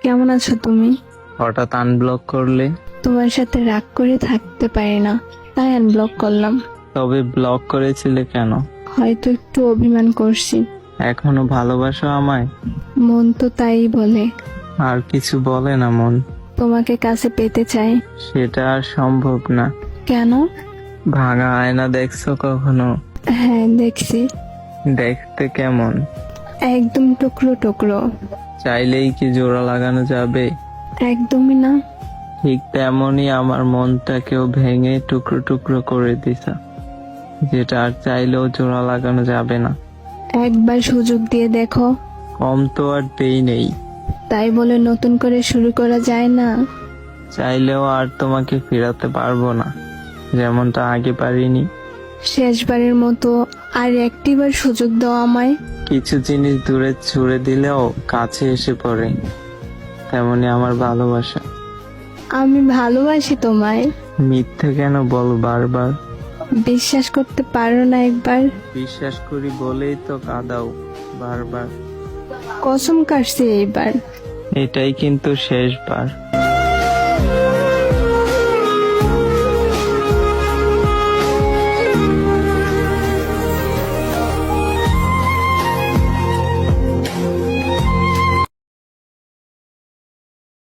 কেমন আছো তুমি? হঠাৎ আনব্লক করলে? তোমার সাথে রাগ করে থাকতে পারি না, তাই আনব্লক করলাম। তবে ব্লক করেছিলে কেন? হয়তো একটু অভিমান করছি। এখনো ভালোবাসো আমায়? মন তো তাই বলে। আর কিছু বলে না মন? তোমাকে কাছে পেতে চাই। সেটা আর সম্ভব না। কেন? ভাঙা আয়না দেখছো কখনো? হ্যাঁ, দেখছি। দেখতে কেমন? একদম টুকরো টুকরো। চাইলেই কি জোড়া লাগানো যাবে? একদমই না। ঠিক তেমনই আমার মনটাকেও ভেঙে টুকরো টুকরো করে দিছ, যেটা আর চাইলেও জোড়া লাগানো যাবে না। একবার সুযোগ দিয়ে দেখো। কম তো আর দেই নেই। তাই বলে নতুন করে শুরু করা যায় না। চাইলেও আর তোমাকে ফেরাতে পারবো না, যেমনটা আগে পারিনি। শেষবারের মতো আর একটিবার সুযোগ দাও আমায়। কিছু জিনিস দূরে ছুড়ে দিলেও কাছে এসে পড়ে, তেমনি আমার ভালোবাসা। আমি ভালোবাসি তোমায়। মিথ্যে কেন বলো বারবার? বিশ্বাস করতে পারো না একবার? বিশ্বাস করি বলেই তো কাঁদাও বারবার। কসম কাটছি এইবার। এটাই কিন্তু শেষবার।